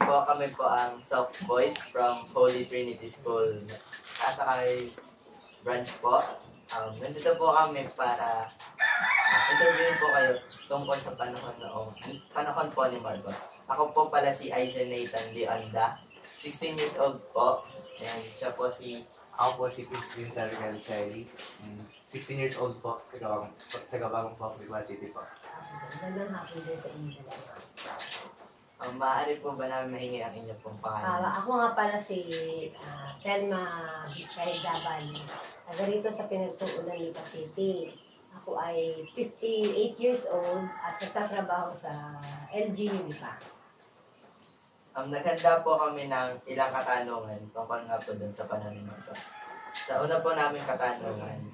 po, kami po ang Soft Boys from Holy Trinity School. Nasa kay branch po. Nandito po kami para interviewin po kayo tungkol sa panahon po ni Marcos. Ako po pala si Aizen Nathan Leonda, 16 years old po. And siya po Ako po si Christine Sargal Sally, 16 years old po, taga-Bagong po, Bicol City po. Magandang hapon din sa inyo. Maaari po ba namin mahingi ang inyo pong pangalan? Ako nga pala si Telma Bichay Dabali. Taga rito sa pinagtuunan Lipa City. Ako ay 58 years old at nagtatrabaho sa LG Lipa. Naghanda po kami ng ilang katanungan tungkol nga po dun sa panahon ni Marcos. Sa una po namin katanungan,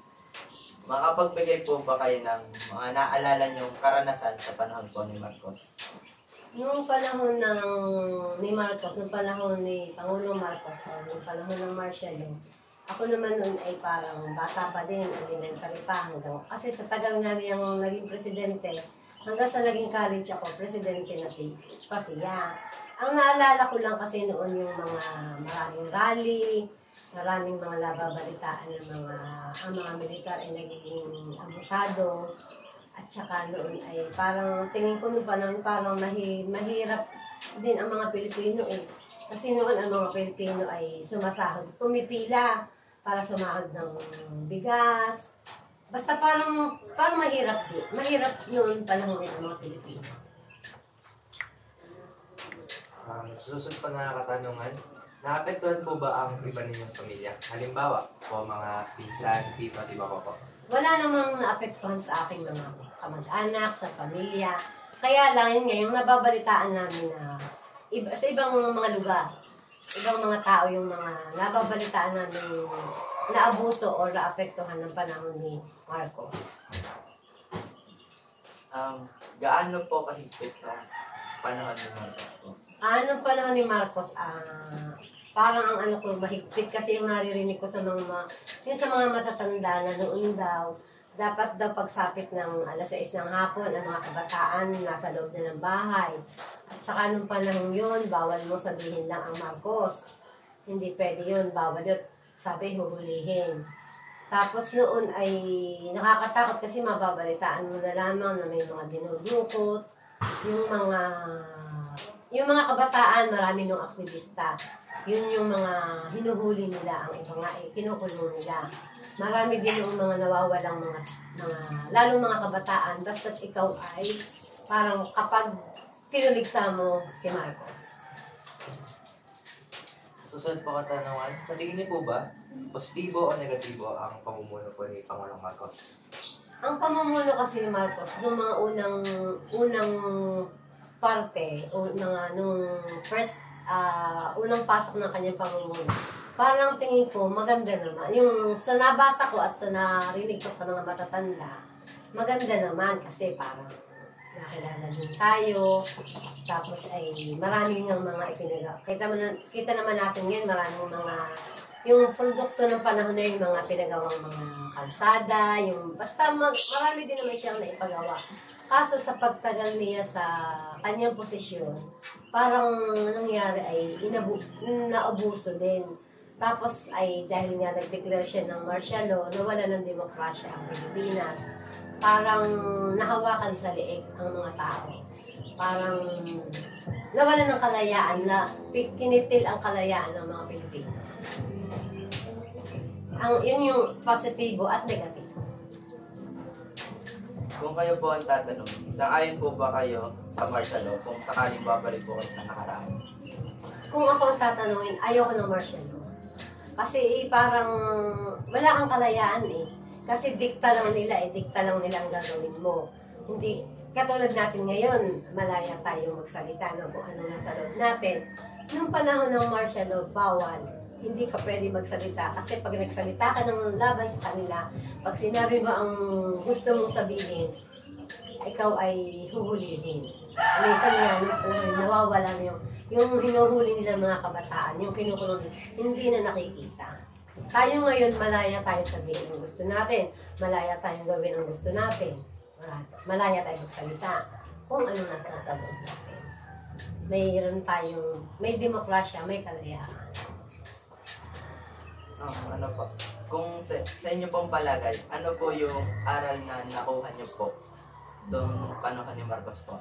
makapagbigay po ba kayo ng mga naalala niyong karanasan sa panahon po ni Marcos? Noong panahon ni Marcos, noong panahon ni Pangulong Marcos, noong panahon ng martial law, ako naman noon ay parang bata pa din, elementary pa hanggang. Kasi sa tagal nga niyang naging presidente, hanggang sa naging college ako, presidente na pa siya. Ang naalala ko lang kasi noon yung mga maraming rally, maraming mga nababalitaan ng ang mga militar ay nagiging abusado. At saka noon ay parang tingin ko noon panahon parang mahirap din ang mga Pilipino eh. Kasi noon ang mga Pilipino ay sumasahod, pumipila para sumahod ng bigas. Basta parang mahirap din. Mahirap noon panahon ng mga Pilipino. Susunod pa na katanungan, naapektuhan po ba ang iba ninyong pamilya? Halimbawa, po mga pinsan, tito, di ba po? Wala namang naapektuhan sa aking mga kamag-anak, sa pamilya. Kaya lang yun ngayong nababalitaan namin na sa ibang mga lugar, ibang mga tao yung mga nababalitaan namin na abuso o naapektuhan ng panahon ni Marcos. Gaano po kahigpit ang panahon ni Marcos po? Anong panahon ni Marcos, parang ang ano ko mahigpit kasi yung naririnig ko sa mga matatanda na noon daw, dapat daw pagsapit ng alas 6 ng hapon, ang mga kabataan nasa loob na ng bahay. At saka nung panahon yun, bawal mo sabihin lang ang Marcos. Hindi pwede yun, bawal yun. Sabi, huhulihin. Tapos noon ay nakakatakot kasi mababalitaan mo na lamang na may mga dinudukot, yung mga kabataan, marami nung aktivista. Yun yung mga hinuhuli nila, ang iba nga kinukulong nila. Marami din yung mga nawawalang mga lalong mga kabataan, basta't ikaw ay parang kapag pinuligsa mo si Marcos. Susunod po katanungan, sa tingin niyo po ba, positibo o negatibo ang pamumuno po ni Pangulong Marcos? Ang pamumuno kasi ni Marcos, nung mga unang parte, nung first, unang pasok ng kanyang pamumuno, parang tingin ko maganda naman. Yung sa nabasa ko at sa narinig ko sa mga matatanda, maganda naman kasi parang nakilala din tayo. Tapos ay maraming ng mga ipinagawa. Kita naman natin ngayon, maraming mga, yung produkto ng panahon na yung mga pinagawang mga kalsada, basta marami din naman siyang naipagawa. Kaso sa pagtagal niya sa kanyang posisyon, parang nangyari ay naabuso din. Tapos ay dahil nga nag-declare siya ng martial law, nawala ng demokrasya ang Pilipinas. Parang nahawakan sa liig ang mga tao. Parang nawala ng kalayaan, kinitil ang kalayaan ng mga Pilipino. Yun yung positibo at negatibo. Kung kayo po ang tatanong, sang-ayon po ba kayo sa martial law kung sakaling babalik po kayo sa nakaraan? Kung ako ang tatanungin, ayoko ng martial law. Kasi parang wala kang kalayaan eh. Kasi dikta lang nila ang gagawin mo. Hindi, katulad natin ngayon, malaya tayong magsalita ng kung ano nasa loob natin. Nung panahon ng martial law, bawal. Hindi ka pwede magsalita kasi pag nagsalita ka ng laban sa kanila, pag sinabi mo ang gusto mong sabihin, ikaw ay huhulihin. Minsan nga, nawawala na yung hinuhuli nila mga kabataan, yung kinukulong, hindi na nakikita. Tayo ngayon, malaya tayo sabihin ang gusto natin, malaya tayong gawin ang gusto natin, malaya tayong magsalita kung ano nasa sa loob natin. mayroon tayong, may demokrasya, may kalayaan. Ano po? Kung sa inyo pong palagay, ano po yung aral na nakuha niyo po doon panahon ni Marcos po?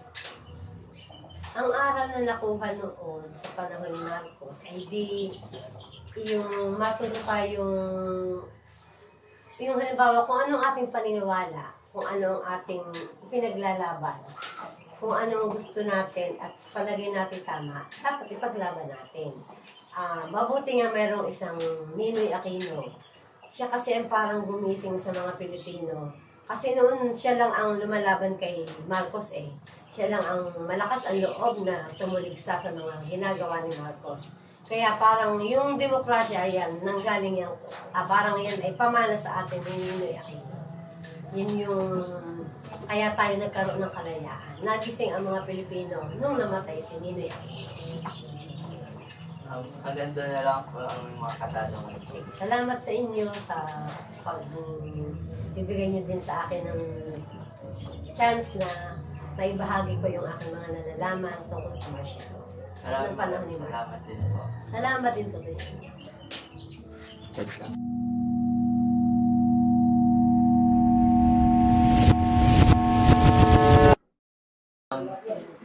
Ang aral na nakuha noon sa panahon ni Marcos ay yung matuto yung halimbawa kung anong ating paniniwala, kung anong ating pinaglalaban, kung anong gusto natin at sa palagay natin tama, dapat ipaglaban natin. Mabuti nga mayroong isang Ninoy Aquino. Siya kasi ang parang gumising sa mga Pilipino. Kasi noon siya lang ang lumalaban kay Marcos eh. Siya lang ang malakas ang loob na tumuligsa sa mga ginagawa ni Marcos. Kaya parang yung demokrasya yan, nanggaling yan, parang yan ay pamana sa atin ni Ninoy Aquino. Yun yung, kaya tayo nagkaroon ng kalayaan. Nagising ang mga Pilipino nung namatay si Ninoy Aquino. Hanggang doon na lang po ang mga katanungan. Sige, salamat sa inyo sa pagbibigay nyo din sa akin ng chance na maibahagi ko yung aking mga nalalaman tungkol sa martial law. Ng panahon ni Marcos. Salamat din po. Salamat din po sa inyo.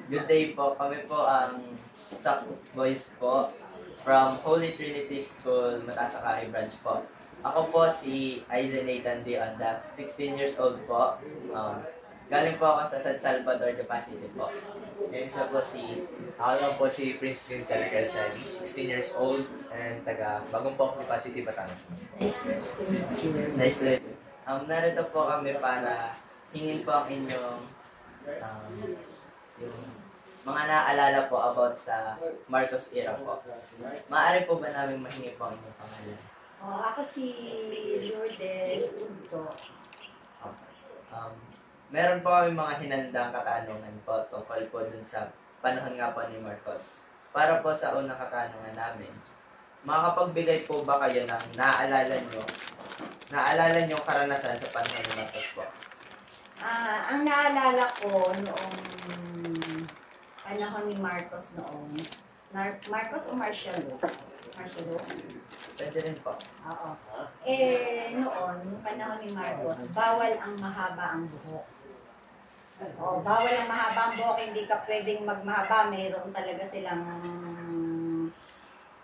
Good day po. Kami po ang SAC Boys po from Holy Trinity School, Matasakay Branch po. Ako po si Aizen Nathan D. Onda, 16 years old po. Galing po ako sa San Salvador de Pasig po. And siya po si... Ako lang po si Prince Clint Calical-Sali, 16 years old, and taga Bagong Pok, Pasig, Batangas. Nice to meet you. Nice to meet you. Narito po kami para hingin po ang inyong yung mga naaalala po about sa Marcos era po. Maaari po ba namin mahingi po ang inyong pangalan? Ako si Lourdes Unto. Meron po kami mga hinandang katanungan po tungkol po dun sa panahon nga po ni Marcos. Para po sa unang katanungan namin, makakapagbigay po ba kayo ng naaalala nyo karanasan sa panahon ni Marcos po? Ang naalala ko noong panahon ni Marcos noon, Marcos o Martial Law? Martial Law? Pwede rin po. Oo. Noon, nung panahon ni Marcos, bawal ang mahaba ang buhok. Bawal ang mahaba ang buhok, hindi ka pwedeng magmahaba. Mayroon talaga silang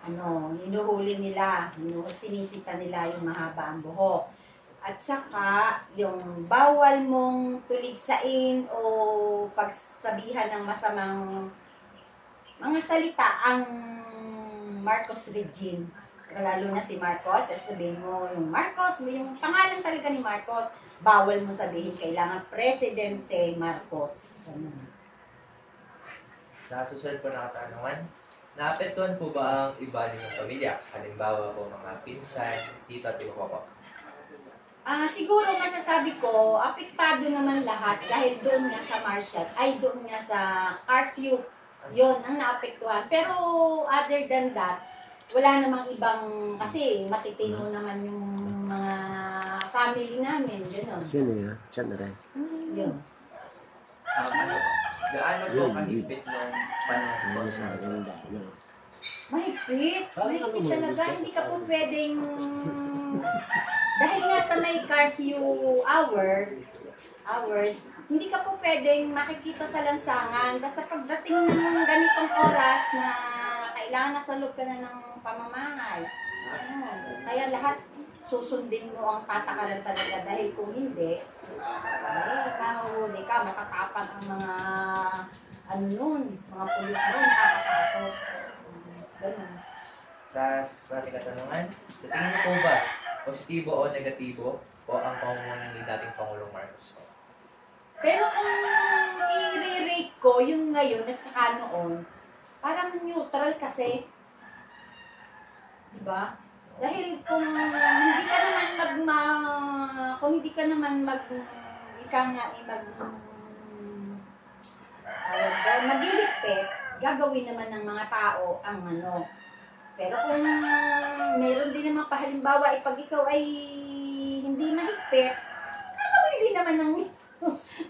hinuhuli nila, sinisita nila yung mahaba ang buhok. At saka, yung bawal mong tuligsain o pagsabihan ng masamang mga salita ang Marcos regime. Lalo na si Marcos, sabihin mo yung Marcos, yung pangalan talaga ni Marcos, bawal mo sabihin, kailangan Presidente Marcos. Ganun. Sa susunod po na katanungan, naapektuhan po ba ang iba ninyong pamilya? Halimbawa po mga pinsan, tito at iba po. Siguro masasabi ko, apektado naman lahat dahil doon nga sa martial, doon nga sa curfew, yon ang naapektuhan. Pero other than that, wala namang ibang, kasi matitino naman yung mga family namin, gano'n. Sino yan? Saan na rin? Yun. Gaano po kahigpit nung panahon po? Ano sa akin dahil? Mahigpit talaga. Hindi ka po pwedeng, dahil nga sa may curfew hours, hindi ka po pwedeng makikita sa lansangan. Basta pagdating ng ganitong oras na kailangan nasa loob ka na ng pamamahay. Kaya lahat susundin mo ang patakaran talaga dahil kung hindi, kahuli ka, matatapan ang mga mga pulis nun, nakakatakot. Ganun. Sa ating katanungan, sa tingin niyo po ba, positibo o negatibo po ang pamumuno ni dating Pangulong Marcos po? Pero kung i-rate ko yung ngayon at saka noon, parang neutral kasi. Diba? Dahil kung hindi ka naman maghihigpit, gagawin naman ng mga tao ang ano. Pero kung meron din naman pahalimbawa, pag ikaw ay hindi mahigpit, gagawin din naman ng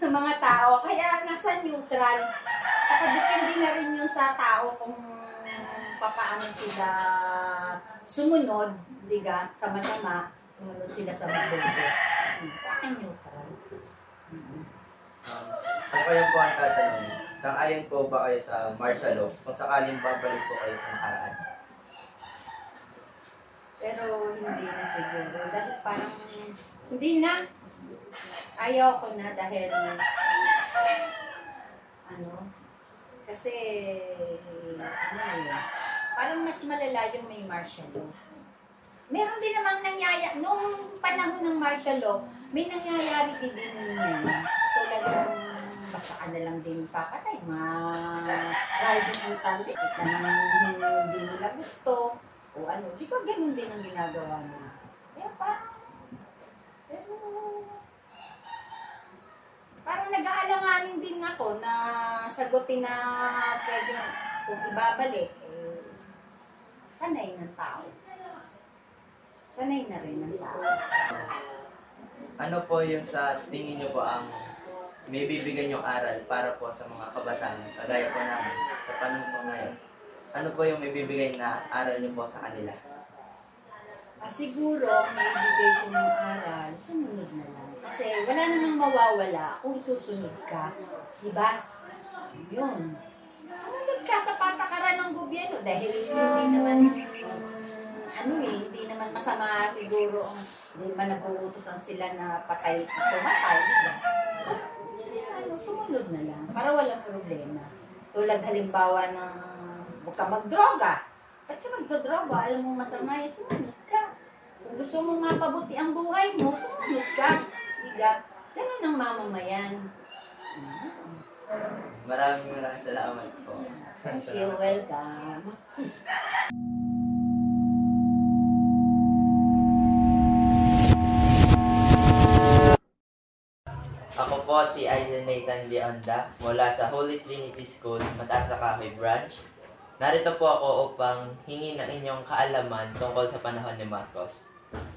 mga tao. Kaya nasa neutral. nakadepende na rin yun sa tao kung papaano sila sumunod, diga, sama-sama, sumunod sila sa mabuti. Sa akin neutral. Kung kayo po ang tatanungin, sang-ayon po ba kayo sa martial law kung sakaling babalik po kayo sa nakaraan? Pero hindi na siguro. Dahil parang, hindi na. Ayaw ko na dahil, kasi, parang mas malala yung may martial law. Meron din namang nung panahon ng martial law, may nangyayari din ngayon. Tulad ng basta ka na lang din papatay, riding yung tali, hindi nila gusto, o di ba ganun din ang ginagawa nila? Kaya parang nag-aalanganin din ako na sagutin na pwedeng kung ibabalik, sanay ng tao. Sanay na rin ng tao. Ano po yung sa tingin niyo po ang may bibigyan yung aral para po sa mga kabataan, kagaya po namin, sa panahon po ngayon? Ano po yung may bibigay na aral niyo po sa kanila? Siguro, may bigay ko ng aral, sumunod na lang. Kasi wala namang mawawala kung isusunod ka. Diba? Yun. Sumunod ka sa patakaran ng gobyerno dahil hindi naman, hindi naman masama siguro, hindi naman nag-uutosan sila na patay at tumatay. Diba? Sumunod na lang para walang problema. Tulad halimbawa ng huwag ka magdroga. Ba't ka magdodroga? Alam mo masama, sumunod ka. Kung gusto mo mapabuti ang buhay mo, sumunod ka. Diga, ganun ang mamamayan. Maraming salamat po. Thank you, welcome. Ako po si Aizen Nathan Leonda mula sa Holy Trinity School, Mataas sa Kahoy Branch. Narito po ako upang hingi ng inyong kaalaman tungkol sa panahon ni Marcos.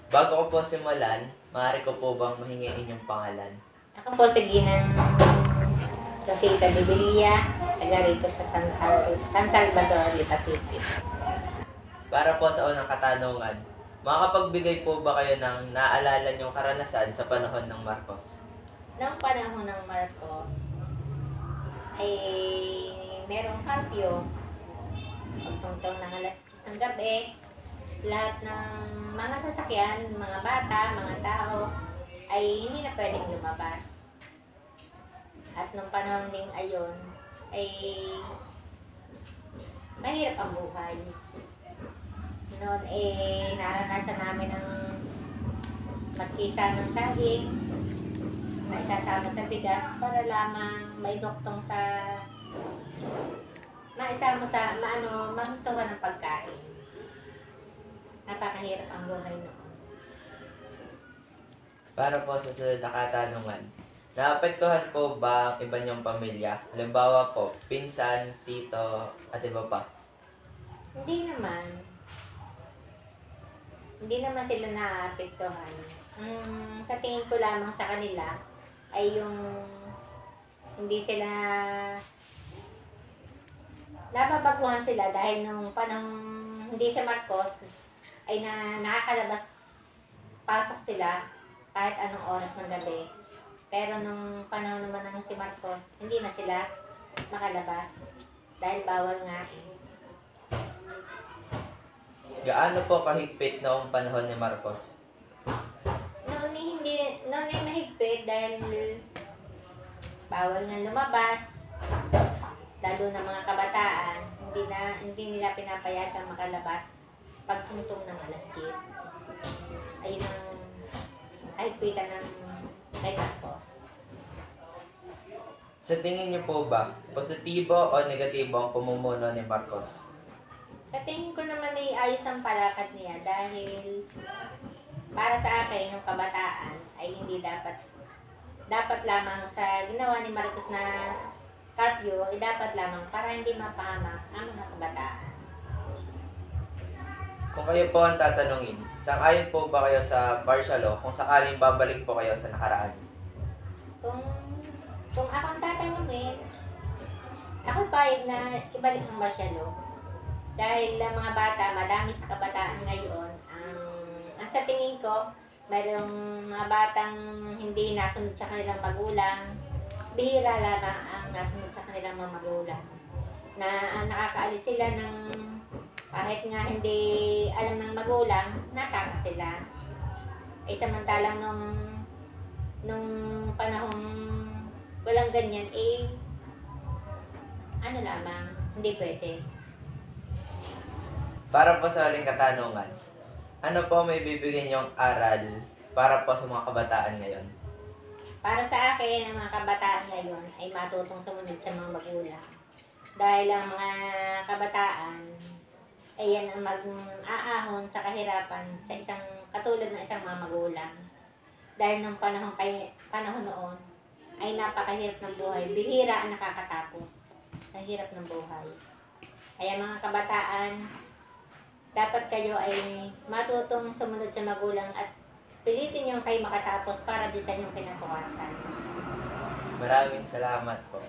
Bago ko po simulan, maaari ko po bang mahingi inyong pangalan? Ako po si Ginang Rosita Bibilia, taga rito sa San Salvador, Lita City. Para po sa unang katanungan, makakapagbigay po ba kayo ng naalala niyong karanasan sa panahon ng Marcos? Noong panahon ng Marcos, ay merong curfew. Pagtungtong ng alas 10 ng gabi, lahat ng mga sasakyan, mga bata, mga tao, ay hindi na pwedeng lumabas. At nung panahon ding ayon, ay mahirap ang buhay. Noon naranasan namin ang magkisa ng saging, maisasama sa bigas para lamang maidoktong sa magustuhan ng pagkain. Napakahirap ang buhay noon. Para po sa sunod na katanungan, naapektuhan po ba ang iba niyong pamilya? Halimbawa po, pinsan, tito, at iba pa? Hindi naman. Hindi naman sila naapektuhan. Sa tingin ko lamang sa kanila ay yung hindi sila nababaguhan sila dahil nung panahon hindi si Marcos ay nakakalabas pasok sila kahit anong oras ng gabi. Pero nung panahon naman ng si Marcos, hindi na sila makalabas dahil bawal nga eh. Gaano po kahigpit noong panahon ni Marcos? Noon ay mahigpit dahil bawal nga lumabas, lalo na mga kabataan, hindi nila pinapayagang makalabas pagtungtong ng alas 10. Ayun ang kahigpitan ng kay Marcos. Sa tingin niyo po ba, positibo o negatibo ang pamumuno ni Marcos? Sa tingin ko naman ay ayos ang palakad niya dahil para sa akin yung kabataan ay hindi dapat lamang sa ginawa ni Marcos na curfew ay dapat lamang para hindi mapahamak ang mga kabataan. Kung kayo po ang tatanungin, sang-ayon po ba kayo sa martial law kung sakaling babalik po kayo sa nakaraan? Kung akong tatanungin, ako payag na ibalik ang martial law. Dahil ang mga bata, madami sa kabataan ngayon, ang sa tingin ko, mayroong mga batang hindi nasunod sa kanilang magulang, bihira lamang ang nasunod sa kanilang mga magulang. Na nakakaalis sila ng kahit nga hindi alam ng magulang, nataka sila. Ay samantalang nung panahong walang ganyan, ano lamang, hindi pwede. Para po sa huling katanungan, ano po may bibigyan niyong aral para po sa mga kabataan ngayon? Para sa akin, ang mga kabataan ngayon ay matutong sumunod sa mga magulang. Dahil ang mga kabataan ay yan ang mag-aahon sa kahirapan sa isang katulad ng isang mga magulang. Dahil nung panahon noon ay napakahirap ng buhay. Bihira ang nakakatapos sa hirap ng buhay. Kaya mga kabataan, dapat kayo ay matutong sumunod sa magulang at pilitin yung kayo makatapos para di sa inyong kinabukasan. Maraming salamat po.